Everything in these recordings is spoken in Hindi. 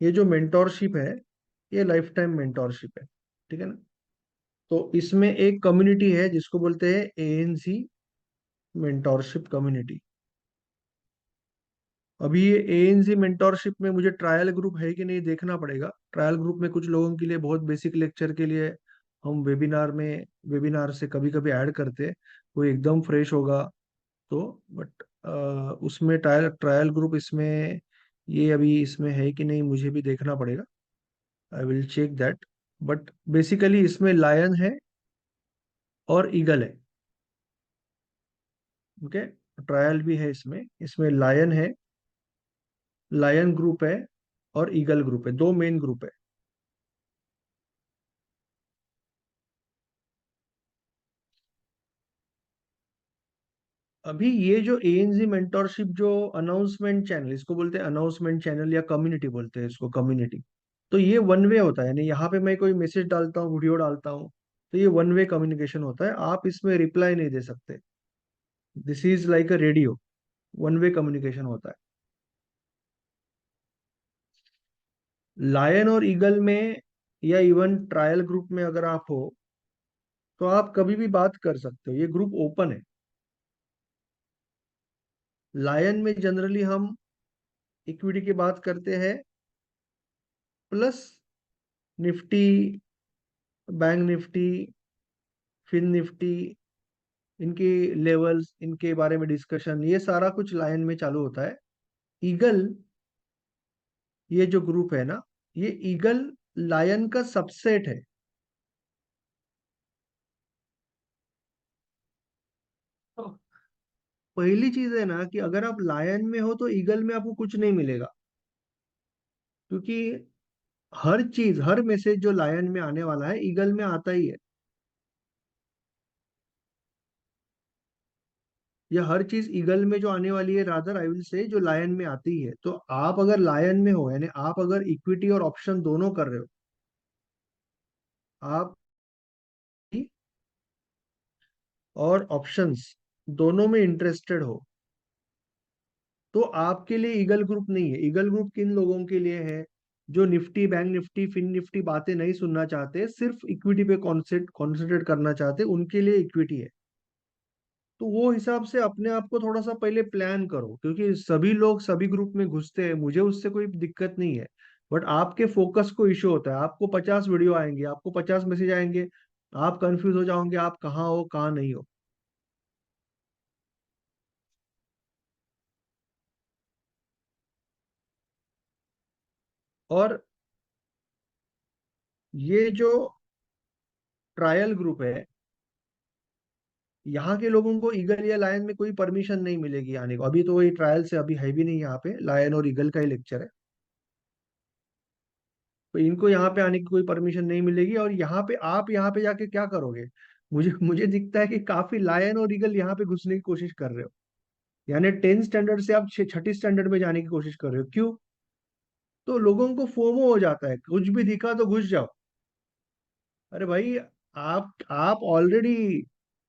ये जो मेंटोरशिप है, ये लाइफ टाइम मेंटोरशिप है, ठीक है ना। तो इसमें एक कम्युनिटी है जिसको बोलते हैं एएनसी मेंटोरशिप कम्युनिटी। अभी ये एएनसी मेंटोरशिप में मुझे ट्रायल ग्रुप है कि नहीं देखना पड़ेगा। ट्रायल ग्रुप में कुछ लोगों के लिए बहुत बेसिक लेक्चर के लिए हम वेबिनार से कभी कभी ऐड करते हैं, वो एकदम फ्रेश होगा तो। बट उसमें ट्रायल ट्रायल ग्रुप इसमें, ये अभी इसमें है कि नहीं मुझे भी देखना पड़ेगा। I will check that. But basically इसमें लायन है और ईगल है। ओके, ट्रायल भी है इसमें। इसमें लायन है, लायन ग्रुप है और ईगल ग्रुप है, दो मेन ग्रुप है। अभी ये जो एएनजी मेंटोरशिप जो अनाउंसमेंट चैनल, इसको बोलते हैं अनाउंसमेंट चैनल या कम्युनिटी बोलते हैं इसको, कम्युनिटी। तो ये वन वे होता है, यानी यहाँ पे मैं कोई मैसेज डालता हूँ, वीडियो डालता हूँ, तो ये वन वे कम्युनिकेशन होता है, आप इसमें रिप्लाई नहीं दे सकते। This is like a radio, one way communication होता है। लायन और ईगल में या इवन ट्रायल ग्रुप में अगर आप हो तो आप कभी भी बात कर सकते हो, ये ग्रुप ओपन है। लायन में जनरली हम इक्विटी की बात करते हैं, plus Nifty, bank Nifty, fin Nifty, इनके लेवल्स, इनके बारे में डिस्कशन, ये सारा कुछ लायन में चालू होता है। ईगल, ये जो ग्रुप है ना, ये ईगल लायन का सबसेट है। तो पहली चीज है ना कि अगर आप लायन में हो तो ईगल में आपको कुछ नहीं मिलेगा, क्योंकि हर चीज, हर मैसेज जो लायन में आने वाला है ईगल में आता ही है। या हर चीज ईगल में जो आने वाली है, रादर आई विल से, जो लायन में आती है। तो आप अगर लायन में हो, यानी आप अगर इक्विटी और ऑप्शन दोनों कर रहे हो, आप और ऑप्शंस दोनों में इंटरेस्टेड हो, तो आपके लिए ईगल ग्रुप नहीं है। ईगल ग्रुप किन लोगों के लिए है? जो Nifty, bank Nifty, fin Nifty बातें नहीं सुनना चाहते, सिर्फ इक्विटी पे कॉन्सेंट्रेट करना चाहते, उनके लिए इक्विटी है। तो वो हिसाब से अपने आप को थोड़ा सा पहले प्लान करो, क्योंकि सभी लोग सभी ग्रुप में घुसते हैं, मुझे उससे कोई दिक्कत नहीं है। बट आपके फोकस को इश्यू होता है, आपको 50 वीडियो आएंगे, आपको 50 मैसेज आएंगे, आप कंफ्यूज हो जाओगे, आप कहाँ हो कहाँ नहीं हो। और ये जो ट्रायल ग्रुप है, यहाँ के लोगों को ईगल या लायन में कोई परमिशन नहीं मिलेगी आने को। अभी तो ये ट्रायल से अभी है भी नहीं, यहाँ पे लायन और ईगल का ही लेक्चर है। तो इनको यहाँ पे आने की कोई परमिशन नहीं मिलेगी। और यहाँ पे आप यहाँ पे जाके क्या करोगे? मुझे मुझे दिखता है कि काफी लायन और ईगल यहाँ पे घुसने की कोशिश कर रहे हो, यानी 10 स्टैंडर्ड से आप छठी स्टैंडर्ड में जाने की कोशिश कर रहे हो। क्यों? तो लोगों को फोमो हो जाता है, कुछ भी दिखा तो घुस जाओ। अरे भाई, आप ऑलरेडी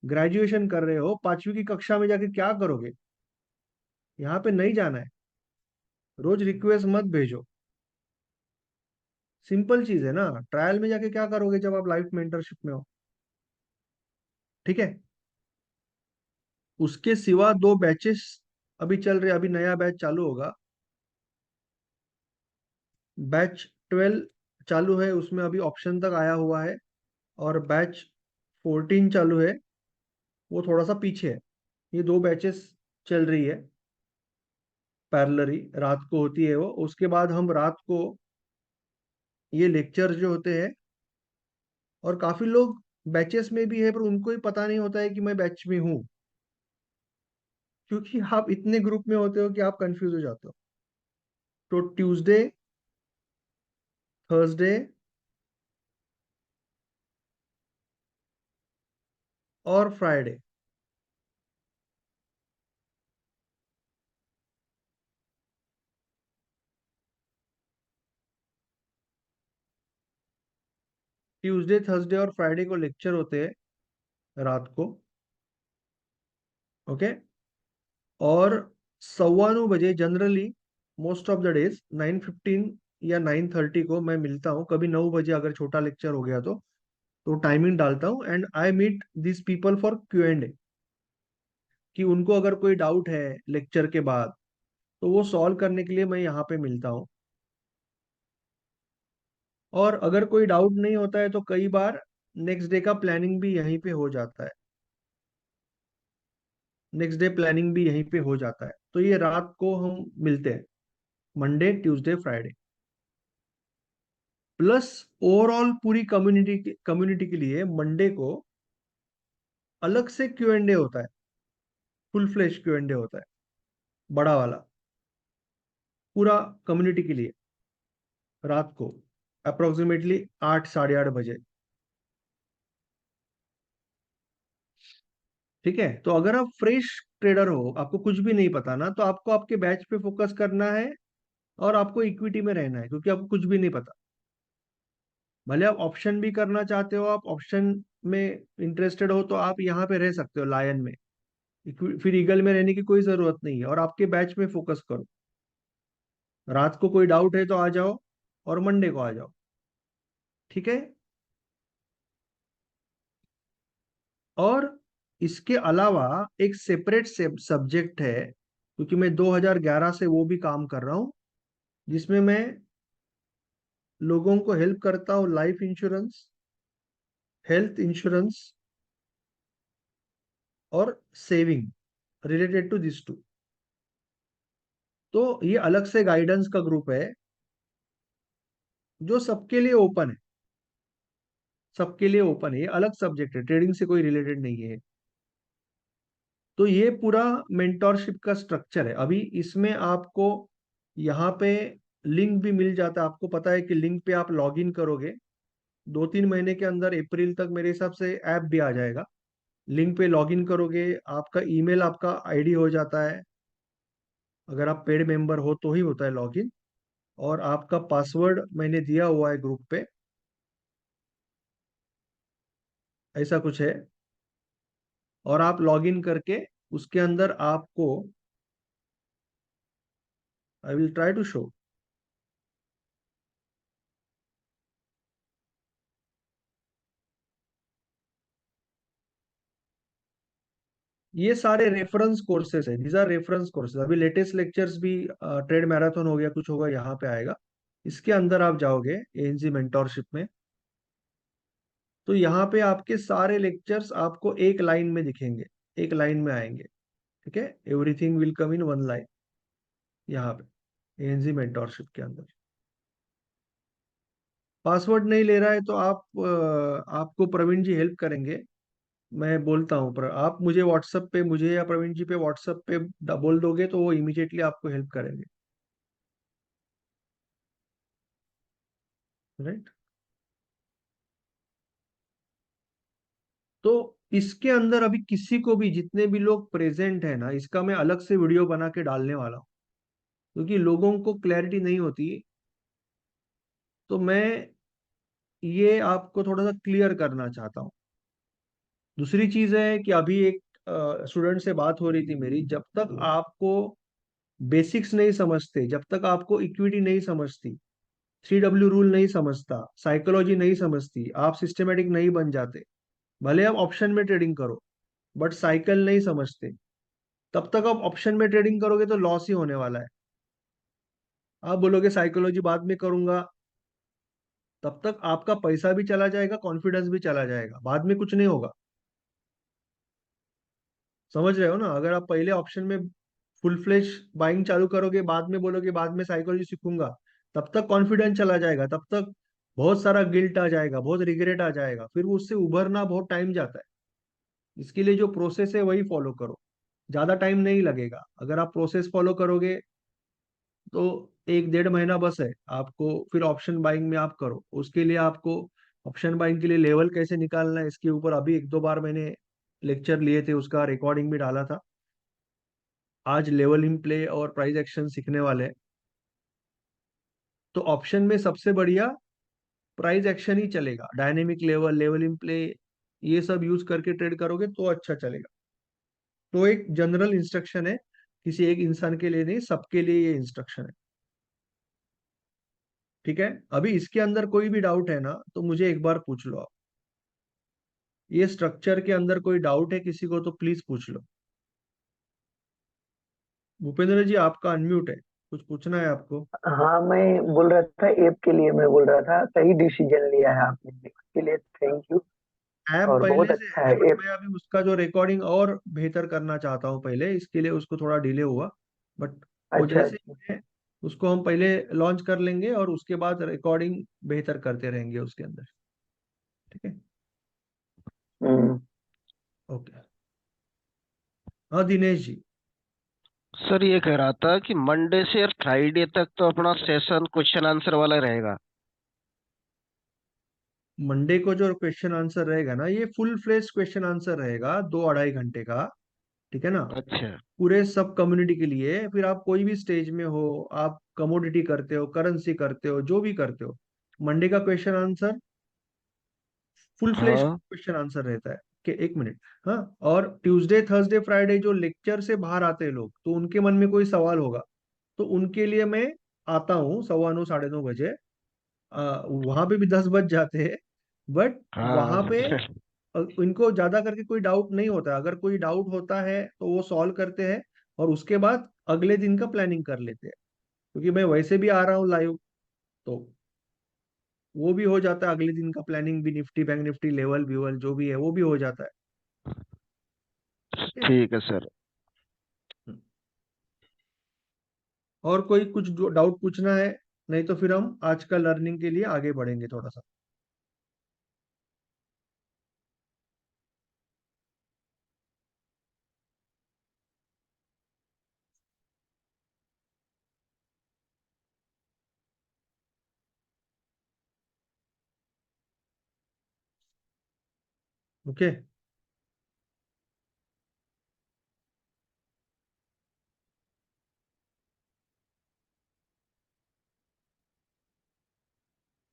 ग्रेजुएशन कर रहे हो, 5वीं की कक्षा में जाके क्या करोगे? यहाँ पे नहीं जाना है। रोज रिक्वेस्ट मत भेजो। सिंपल चीज है ना। ट्रायल में जाके क्या करोगे जब आप लाइफ मेंटरशिप में हो? ठीक है। उसके सिवा दो बैचेस अभी चल रहे, अभी नया बैच चालू होगा। बैच 12 चालू है, उसमें अभी ऑप्शन तक आया हुआ है। और बैच 14 चालू है, वो थोड़ा सा पीछे है। ये दो बैचेस चल रही है पैरेलली, रात को होती है वो। उसके बाद हम रात को ये लेक्चर जो होते हैं, और काफी लोग बैचेस में भी है पर उनको ही पता नहीं होता है कि मैं बैच में हूँ, क्योंकि आप इतने ग्रुप में होते हो कि आप कंफ्यूज हो जाते हो। तो ट्यूसडे, थर्सडे और फ्राइडे, ट्यूसडे थर्सडे और फ्राइडे को लेक्चर होते हैं रात को। ओके। और 9:15 बजे generally, most of the days 9:15 या 9:30 को मैं मिलता हूँ, कभी 9 बजे अगर छोटा लेक्चर हो गया तो टाइमिंग डालता हूँ, and I meet this people for Q&A, कि उनको अगर कोई डाउट है लेक्चर के बाद तो वो सॉल्व करने के लिए मैं यहाँ पे मिलता हूँ। और अगर कोई डाउट नहीं होता है तो कई बार नेक्स्ट डे का प्लानिंग भी यहीं पे हो जाता है, नेक्स्ट डे प्लानिंग भी यहीं पे हो जाता है। तो ये रात को हम मिलते हैं, Monday Tuesday Friday. Plus overall पूरी कम्युनिटी के लिए मंडे को अलग से Q&A होता है, फुल फ्लेश Q&A होता है, बड़ा वाला, पूरा कम्युनिटी के लिए, रात को अप्रोक्सीमेटली 8 साढ़े 8 बजे। ठीक है, तो अगर आप फ्रेश ट्रेडर हो, आपको कुछ भी नहीं पता ना, तो आपको आपके बैच पे फोकस करना है और आपको इक्विटी में रहना है, क्योंकि आपको कुछ भी नहीं पता। भले आप ऑप्शन भी करना चाहते हो, आप ऑप्शन में इंटरेस्टेड हो तो आप यहाँ पे रह सकते हो लायन में, फिर ईगल में रहने की कोई जरूरत नहीं है, और आपके बैच में फोकस करो। रात को कोई डाउट है तो आ जाओ, और मंडे को आ जाओ। ठीक है। और इसके अलावा एक सेपरेट सब्जेक्ट है, क्योंकि मैं 2011 से वो भी काम कर रहा हूँ, जिसमें मैं लोगों को हेल्प करता हूँ, लाइफ इंश्योरेंस, हेल्थ इंश्योरेंस और saving, related to this too. तो ये अलग से गाइडेंस का ग्रुप है जो सबके लिए ओपन है, सबके लिए ओपन है, ये अलग सब्जेक्ट है, ट्रेडिंग से कोई रिलेटेड नहीं है। तो ये पूरा मेंटोरशिप का स्ट्रक्चर है। अभी इसमें आपको यहाँ पे लिंक भी मिल जाता है, आपको पता है कि लिंक पे आप लॉग इन करोगे, 2-3 महीने के अंदर अप्रैल तक मेरे हिसाब से ऐप भी आ जाएगा। लिंक पे लॉग इन करोगे, आपका ईमेल आपका आईडी हो जाता है, अगर आप पेड मेंबर हो तो ही होता है लॉगिन, और आपका पासवर्ड मैंने दिया हुआ है ग्रुप पे, ऐसा कुछ है। और आप लॉगिन करके उसके अंदर आपको, I will try to show, ये सारे रेफरेंस कोर्सेज है, दीज आर रेफरेंस कोर्सेज। अभी लेटेस्ट लेक्चर्स भी, ट्रेड मैराथन हो गया, कुछ होगा, यहाँ पे आएगा। इसके अंदर आप जाओगे एएनजी मेंटोरशिप में, तो यहाँ पे आपके सारे लेक्चर्स आपको एक लाइन में दिखेंगे, एक लाइन में आएंगे। ठीक है, everything will come in one line, यहाँ पे एएनजी मेंटोरशिप के अंदर। पासवर्ड नहीं ले रहा है तो आप, आपको प्रवीण जी हेल्प करेंगे, मैं बोलता हूँ, पर आप मुझे व्हाट्सएप पे, मुझे या प्रवीण जी पे व्हाट्सएप पे बोल दोगे तो वो इमीडिएटली आपको हेल्प करेंगे। राइट। तो इसके अंदर अभी किसी को भी, जितने भी लोग प्रेजेंट है ना, इसका मैं अलग से वीडियो बना के डालने वाला हूँ, क्योंकि लोगों को क्लैरिटी नहीं होती। तो मैं ये आपको थोड़ा सा क्लियर करना चाहता हूँ। दूसरी चीज है कि अभी एक स्टूडेंट से बात हो रही थी मेरी, जब तक आपको बेसिक्स नहीं समझते, जब तक आपको इक्विटी नहीं समझती, 3W रूल नहीं समझता, साइकोलॉजी नहीं समझती, आप सिस्टमेटिक नहीं बन जाते, भले आप ऑप्शन में ट्रेडिंग करो, बट साइकिल नहीं समझते, तब तक आप ऑप्शन में ट्रेडिंग करोगे तो लॉस ही होने वाला है। आप बोलोगे साइकोलॉजी बाद में करूंगा, तब तक आपका पैसा भी चला जाएगा, कॉन्फिडेंस भी चला जाएगा, बाद में कुछ नहीं होगा। समझ रहे हो ना? अगर आप पहले ऑप्शन में फुल फ्लेश बाइंग चालू करोगे, बाद में बोलोगे बाद में साइकोलॉजी सीखूंगा, तब तक कॉन्फिडेंस चला जाएगा, तब तक बहुत सारा गिल्ट आ जाएगा, बहुत रिग्रेट आ जाएगा, फिर उससे उभरना बहुत टाइम जाता है। इसके लिए जो प्रोसेस है वही फॉलो करो, ज्यादा टाइम नहीं लगेगा। अगर आप प्रोसेस फॉलो करोगे तो 1-1.5 महीना बस है आपको, फिर ऑप्शन बाइंग में आप करो। उसके लिए आपको ऑप्शन बाइंग के लिए लेवल कैसे निकालना है, इसके ऊपर अभी 1-2 बार मैंने लेक्चर लिए थे, उसका रिकॉर्डिंग भी डाला था। आज लेवल इन प्ले और प्राइस एक्शन सीखने वाले हैं। तो ऑप्शन में सबसे बढ़िया प्राइस एक्शन ही चलेगा, dynamic level, level in play, ये सब यूज करके ट्रेड करोगे तो अच्छा चलेगा। तो एक जनरल इंस्ट्रक्शन है, किसी एक इंसान के लिए नहीं, सबके लिए ये इंस्ट्रक्शन है। ठीक है, अभी इसके अंदर कोई भी डाउट है ना तो मुझे एक बार पूछ लो आप। ये स्ट्रक्चर के अंदर कोई डाउट है किसी को तो प्लीज पूछ लो। भूपेंद्र जी आपका अनम्यूट है, कुछ पूछना है आपको? हाँ, मैं बोल रहा था ऐप के लिए, मैं बोल रहा था सही डिसीजन लिया है आपने, उसके लिए थैंक यू। ऐप और बहुत पहले से अच्छा है है बट ऐप। मैं अभी उसका जो रिकॉर्डिंग और बेहतर करना चाहता हूँ पहले, इसके लिए उसको थोड़ा डिले हुआ। बट वो अच्छा जैसे अच्छा। ही है, उसको हम पहले लॉन्च कर लेंगे और उसके बाद रिकॉर्डिंग बेहतर करते रहेंगे उसके अंदर। ठीक है। हम्म। ओके। हाँ दिनेश जी। सर ये कह रहा था कि मंडे से फ्राइडे तक तो अपना सेशन क्वेश्चन आंसर वाला रहेगा। मंडे को जो क्वेश्चन आंसर रहेगा ना, ये फुल फ्लेश क्वेश्चन आंसर रहेगा 2 अढ़ाई घंटे का। ठीक है ना? अच्छा। पूरे सब कम्युनिटी के लिए, फिर आप कोई भी स्टेज में हो, आप कमोडिटी करते हो, करेंसी करते हो, जो भी करते हो, मंडे का क्वेश्चन आंसर फुल फ्लेश हाँ। क्वेश्चन आंसर रहता है। कि एक मिनट। हाँ। और ट्यूसडे थर्सडे फ्राइडे जो लेक्चर से बाहर आते हैं लोग, तो उनके मन में कोई सवाल होगा, तो उनके लिए मैं आता हूँ 9:15 9:30 बजे। वहां पे भी 10 बज जाते हैं। बट हाँ। वहां पे इनको ज्यादा करके कोई डाउट नहीं होता, अगर कोई डाउट होता है तो वो सॉल्व करते हैं, और उसके बाद अगले दिन का प्लानिंग कर लेते हैं। क्योंकि मैं वैसे भी आ रहा हूँ लाइव, तो वो भी हो जाता है, अगले दिन का प्लानिंग भी, निफ्टी बैंक निफ्टी लेवल व्यूवल जो भी है वो भी हो जाता है। ठीक है। ठीक है सर। हम्म। और कोई कुछ डाउट पूछना है? नहीं तो फिर हम आज का लर्निंग के लिए आगे बढ़ेंगे थोड़ा सा। ओके।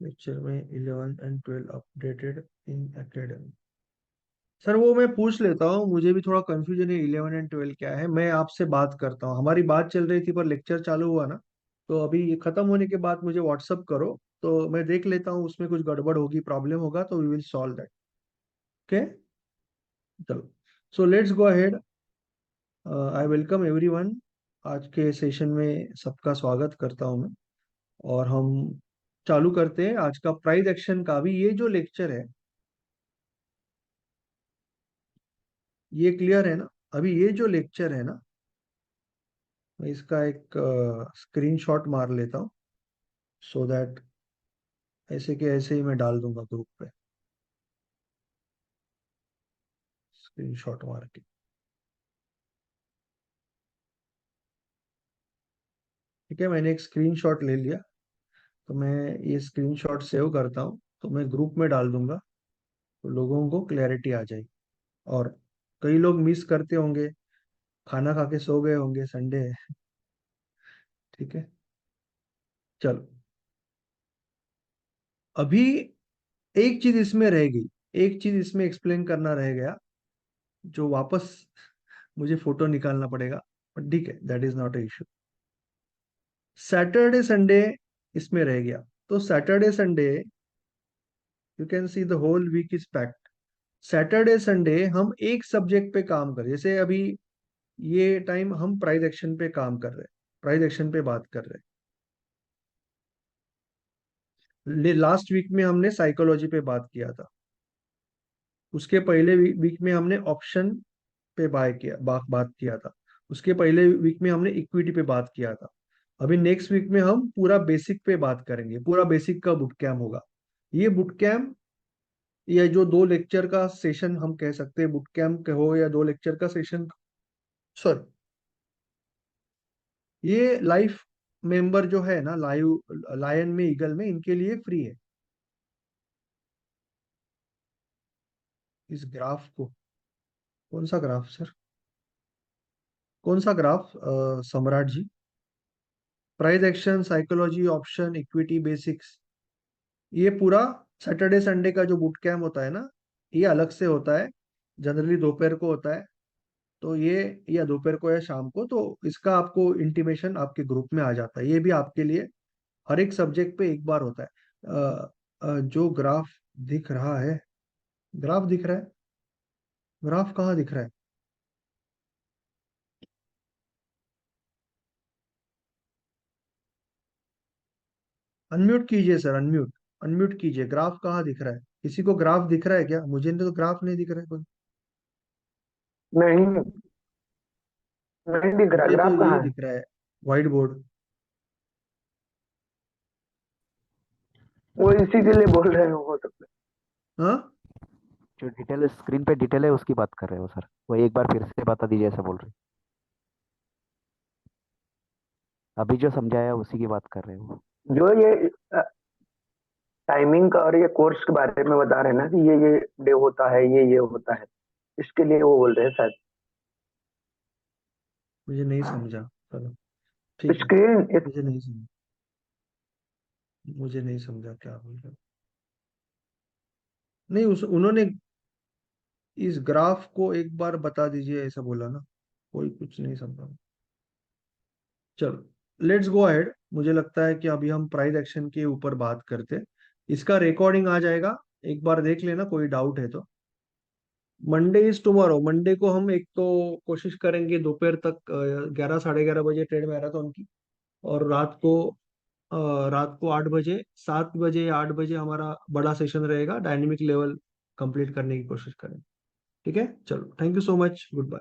लेक्चर में 11 and 12 updated in academy. Sir वो मैं पूछ लेता हूँ, मुझे भी थोड़ा कंफ्यूजन है 11 एंड 12 क्या है, मैं आपसे बात करता हूँ। हमारी बात चल रही थी पर लेक्चर चालू हुआ ना, तो अभी ये खत्म होने के बाद मुझे व्हाट्सअप करो, तो मैं देख लेता हूँ उसमें कुछ गड़बड़ होगी, प्रॉब्लम होगा तो we will solve that. Okay. चलो। So let's go ahead. I welcome everyone. आज के सेशन में सबका स्वागत करता हूँ मैं। और हम चालू करते हैं आज का प्राइस एक्शन का। भी ये जो लेक्चर है, ये क्लियर है ना? अभी ये जो लेक्चर है ना, मैं इसका एक स्क्रीनशॉट मार लेता हूँ, सो दैट ऐसे के ऐसे ही मैं डाल दूंगा ग्रुप पे, स्क्रीनशॉट मार के। ठीक है, मैंने एक स्क्रीनशॉट ले लिया, तो मैं ये स्क्रीनशॉट सेव करता हूँ, तो मैं ग्रुप में डाल दूंगा, तो लोगों को क्लैरिटी आ जाएगी। और कई लोग मिस करते होंगे, खाना खा के सो गए होंगे, संडे है। ठीक है। चलो। अभी एक चीज इसमें रह गई, एक चीज इसमें एक्सप्लेन करना रह गया, जो वापस मुझे फोटो निकालना पड़ेगा, बट ठीक है, that is not a issue. Saturday Sunday इसमें रह गया, तो Saturday Sunday you can see the whole week is packed. Saturday Sunday हम एक सब्जेक्ट पे काम करें, जैसे अभी ये टाइम हम प्राइस एक्शन पे काम कर रहे हैं, प्राइस एक्शन पे बात कर रहे हैं। लास्ट वीक में हमने साइकोलॉजी पे बात किया था, उसके पहले वीक में हमने ऑप्शन पे बात किया था, उसके पहले वीक में हमने इक्विटी पे बात किया था। अभी नेक्स्ट वीक में हम पूरा बेसिक पे बात करेंगे, पूरा बेसिक का बुट कैम्प होगा। ये बुट कैम्प, ये जो 2 लेक्चर का सेशन हम कह सकते हैं बुट कैम्प हो, या 2 लेक्चर का सेशन, सॉरी, ये लाइफ मेंबर जो है ना, लाइव लायन में ईगल में, इनके लिए फ्री है। इस ग्राफ को, कौन सा ग्राफ सर, कौन सा graph Samrat ji? Price action, psychology, option, equity, basics, ये पूरा सैटरडे संडे का जो बूट कैम्प होता है ना, ये अलग से होता है, जनरली दोपहर को होता है। तो ये, या दोपहर को या शाम को, तो इसका आपको इंटीमेशन आपके ग्रुप में आ जाता है, ये भी आपके लिए हर एक सब्जेक्ट पे एक बार होता है। जो ग्राफ दिख रहा है, ग्राफ दिख रहा है, ग्राफ कहाँ दिख रहा है? अनम्यूट कीजिए सर, अनम्यूट, अनम्यूट कीजिए। ग्राफ कहाँ दिख रहा है? किसी को ग्राफ दिख रहा है क्या? मुझे तो ग्राफ नहीं दिख रहा है कोई। नहीं, नहीं दिख रहा, मुझे तो ग्राफ यही कहाँ है? दिख रहा है, व्हाइट बोर्ड। वो इसी के लिए बोल रहे हो सकता हाँ, जो डिटेल स्क्रीन पे डिटेल है उसकी बात कर रहे हो सर, वो एक बार फिर से बता दीजिए, ऐसा बोल रहे हैं। अभी जो समझाया उसी की बात कर रहे हो। है। जो ये टाइमिंग का और ये कोर्स के बारे में बता रहे हैं ना कि ये डे होता है, ये होता है, इसके लिए वो बोल रहे हैं शायद। मुझे नहीं समझा, चलो ठीक है। स्क्रीन मुझे नहीं समझा, मुझे नहीं समझा क्या बोल रहे हो। नहीं, उस उन्होंने इस ग्राफ को एक बार बता दीजिए ऐसा बोला ना, कोई कुछ नहीं समझा। चलो लेट्स गो अहेड। मुझे लगता है कि अभी हम प्राइस एक्शन के ऊपर बात करते हैं। इसका रिकॉर्डिंग आ जाएगा, एक बार देख लेना, कोई डाउट है तो। मंडे इज टुमारो, मंडे को हम एक तो कोशिश करेंगे दोपहर तक 11 साढ़े 11 बजे ट्रेड मैराथन की। और रात को 8 बजे, 7 बजे या 8 बजे हमारा बड़ा सेशन रहेगा, डायनेमिक लेवल कंप्लीट करने की कोशिश करें। ठीक है, चलो, thank you so much, good bye.